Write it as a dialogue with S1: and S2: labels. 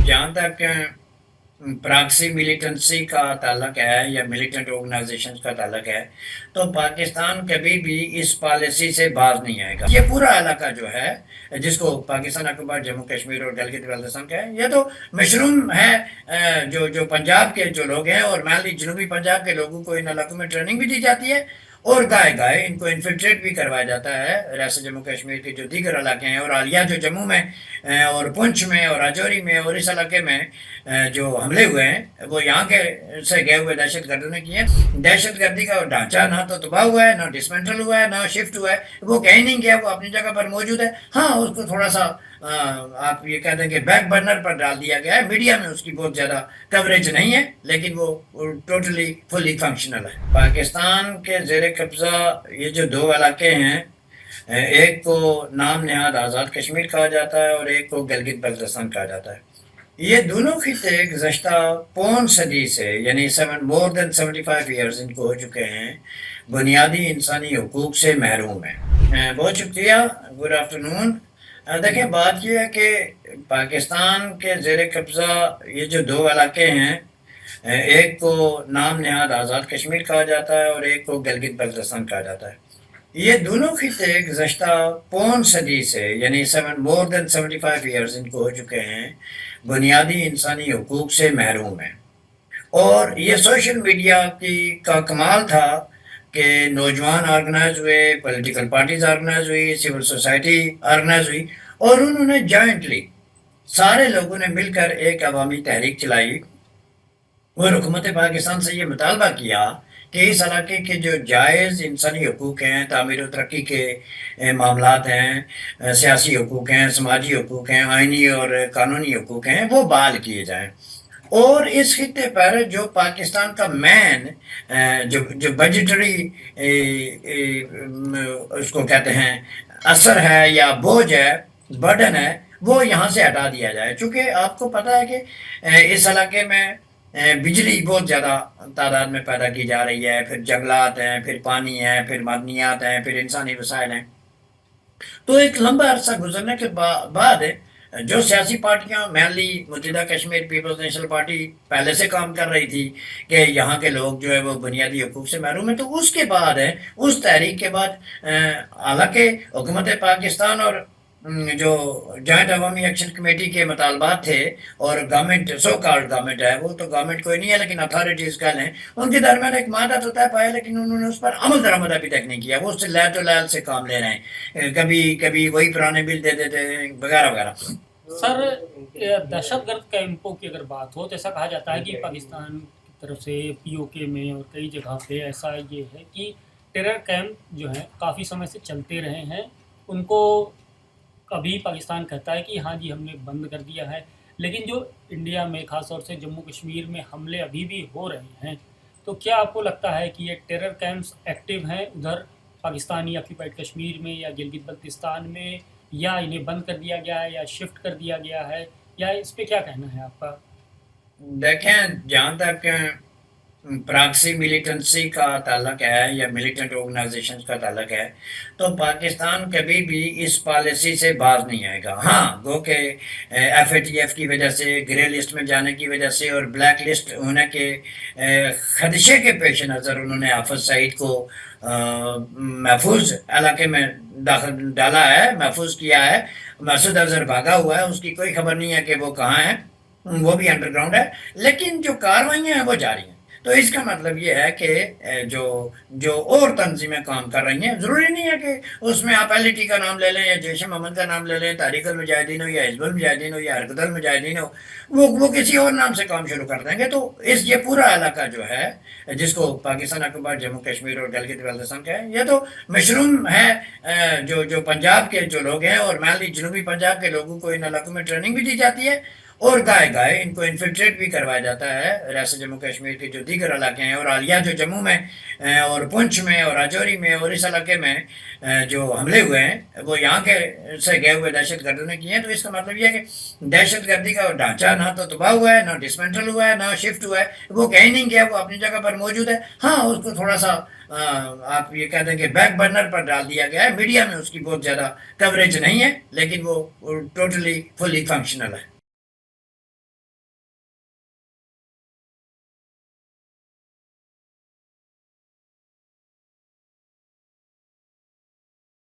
S1: जहाँ तक proxy militancy का ताल्लुक है या मिलिटेंट ऑर्गेनाइजेशन का ताल्लुक है, तो पाकिस्तान कभी भी इस पॉलिसी से बाज नहीं आएगा। ये पूरा इलाका जो है, जिसको पाकिस्तान ऑक्युपाइड जम्मू कश्मीर और गिलगित बाल्टिस्तान का है, ये तो मशरूम है। जो जो पंजाब के जो लोग हैं और मान ली जनूबी पंजाब के लोगों को इन इलाकों में ट्रेनिंग भी दी जाती है और गाय गाय इनको इन्फिल्ट्रेट भी करवाया जाता है रियासत जम्मू कश्मीर के जो दीगर इलाके हैं। और हालिया जो जम्मू में और पुंछ में और राजौरी में और इस इलाके में जो हमले हुए हैं, वो यहाँ के से गए हुए दहशत गर्दों ने किए हैं। दहशत गर्दी का ढांचा ना तो तबाह हुआ है, ना डिसमेंटल हुआ है, ना शिफ्ट हुआ है, वो कहीं नहीं गया, वो अपनी जगह पर मौजूद है। हाँ, उसको थोड़ा सा आप ये कहते हैं कि बैक बर्नर पर डाल दिया गया है, मीडिया में उसकी बहुत ज़्यादा कवरेज नहीं है, लेकिन वो टोटली फुली फंक्शनल है। पाकिस्तान के ज़ेर कब्ज़ा ये जो दो इलाके हैं, एक को नाम नहाद आज़ाद कश्मीर कहा जाता है और एक को गिलगित बल्तिस्तान कहा जाता है। ये दोनों खिते गुज़श्ता पौन सदी से यानी मोर देन 75 ईयर्स इनको हो चुके हैं बुनियादी इंसानी हुकूक से महरूम हैं। बहुत शुक्रिया, गुड आफ्टरनून। देखिए, बात यह है कि पाकिस्तान के ज़ेर कब्ज़ा ये जो दो इलाके हैं, एक को नाम नहाद आज़ाद कश्मीर कहा जाता है और एक को गिलगित बल्तिस्तान कहा जाता है। ये दोनों खिते गुज़श्ता पौन सदी से यानी मोर देन 75 ईयर्स इनको हो चुके हैं बुनियादी इंसानी हुकूक से महरूम हैं। और ये सोशल मीडिया का कमाल था कि नौजवान ऑर्गेनाइज हुए, पॉलिटिकल पार्टीज ऑर्गेनाइज हुई, सिविल सोसाइटी ऑर्गेनाइज हुई और उन्होंने जॉइंटली सारे लोगों ने मिलकर एक अवामी तहरीक चलाई और हुकूमत पाकिस्तान से ये मुतालबा किया कि इस इलाके के जो जायज़ इंसानी हकूक़ हैं, तामीर व तरक्की के मामलात हैं, सियासी हकूक़ हैं, समाजी हकूक़ हैं, आइनी और कानूनी हकूक़ हैं, वो बहाल किए जाएँ। और इस खिते पर जो पाकिस्तान का मेन जो जो बजटरी उसको कहते हैं असर है या बोझ है, बर्डन है, वो यहाँ से हटा दिया जाए। चूँकि आपको पता है कि इस इलाके में बिजली बहुत ज़्यादा तादाद में पैदा की जा रही है, फिर जंगलात हैं, फिर पानी है, फिर मादनियात हैं, फिर इंसानी वसाइल हैं। तो एक लंबा अरसा गुजरने के बाद जो सियासी पार्टियां मेनली मुत्तहिदा कश्मीर पीपल्स नेशनल पार्टी पहले से काम कर रही थी कि यहाँ के लोग जो है वो बुनियादी हकूक़ से महरूम है, तो उसके बाद है उस तहरीक के बाद हालांकि हुकूमत पाकिस्तान और जो जॉइंट अवामी एक्शन कमेटी के मुतालबात थे और गवर्नमेंट सो कॉल्ड गवर्नमेंट है, वो तो गवर्नमेंट कोई नहीं है लेकिन अथॉरिटीज़ कह लें, उनके दरमियान एक मादा तो तय पाया लेकिन उन्होंने उस पर अमल दरामद अभी तक नहीं किया। वो उससे लैल तो लैल से काम ले रहे हैं, कभी कभी वही पुराने बिल दे देते हैं वगैरह वगैरह।
S2: सर, दहशतगर्द कैंपों की अगर बात हो तो ऐसा कहा जाता है कि पाकिस्तान की तरफ से पीओके में और कई जगह पे ऐसा ये है कि टेरर कैंप जो हैं काफ़ी समय से चलते रहे हैं। उनको कभी पाकिस्तान कहता है कि हाँ जी हमने बंद कर दिया है, लेकिन जो इंडिया में ख़ास तौर से जम्मू कश्मीर में हमले अभी भी हो रहे हैं, तो क्या आपको लगता है कि ये टेरर कैंप्स एक्टिव हैं उधर पाकिस्तानी ऑक्यूपाइड कश्मीर में या गिलगित बल्तिस्तान में, या इन्हें बंद कर दिया गया है या शिफ्ट कर दिया गया है, या इस पे क्या कहना है आपका?
S1: देखें, जहाँ तक प्राक्सी मिलिटेंसी का ताल्लुक है या मिलिटेंट ऑर्गेनाइजेशन का ताल्लुक है, तो पाकिस्तान कभी भी इस पॉलिसी से बाज नहीं आएगा। हाँ, गो के FATF की वजह से, ग्रे लिस्ट में जाने की वजह से और ब्लैक लिस्ट होने के खदशे के पेश नज़र उन्होंने हाफिज सईद को महफूज इलाके में दाखिल डाला है, महफूज किया है। मसूद अजहर भागा हुआ है, उसकी कोई खबर नहीं है कि वो कहाँ है, वो भी अंडरग्राउंड है, लेकिन जो कार्रवाइयाँ हैं वो जारी हैं। तो इसका मतलब ये है कि जो जो और तंजीमें काम कर रही हैं, ज़रूरी नहीं है कि उसमें आप LTT का नाम ले लें या जैश मोहम्मद का नाम ले लें, तहरीक अल मुजाहिदीन हो या हिज़्बुल मुजाहिदीन हो या हरकत अल मुजाहिदीन हो, वो किसी और नाम से काम शुरू कर देंगे। तो ये पूरा इलाका जो है, जिसको पाकिस्तान ऑक्युपाइड जम्मू कश्मीर और गिलगित बाल्टिस्तान का है, ये तो मशरूम है। जो जो पंजाब के जो लोग हैं और मान ली जनूबी पंजाब के लोगों को इन इलाकों में ट्रेनिंग भी दी जाती है और गाय गाय इनको इन्फिल्ट्रेट भी करवाया जाता है रियासत जम्मू कश्मीर के जो दीगर इलाके हैं। और हालिया जो जम्मू में और पुंछ में और राजौरी में और इस इलाके में जो हमले हुए हैं, वो यहाँ के से गए हुए दहशत गर्दों ने किए हैं। तो इसका मतलब ये है कि दहशत गर्दी का ढांचा ना तो तबाह हुआ है, ना डिसमेंटल हुआ है, ना शिफ्ट हुआ है, वो कहीं नहीं गया, वो अपनी जगह पर मौजूद है। हाँ, उसको थोड़ा सा आप ये कहते हैं कि बैक बर्नर पर डाल दिया गया है, मीडिया में उसकी बहुत ज़्यादा कवरेज नहीं है, लेकिन वो टोटली फुली फंक्शनल है।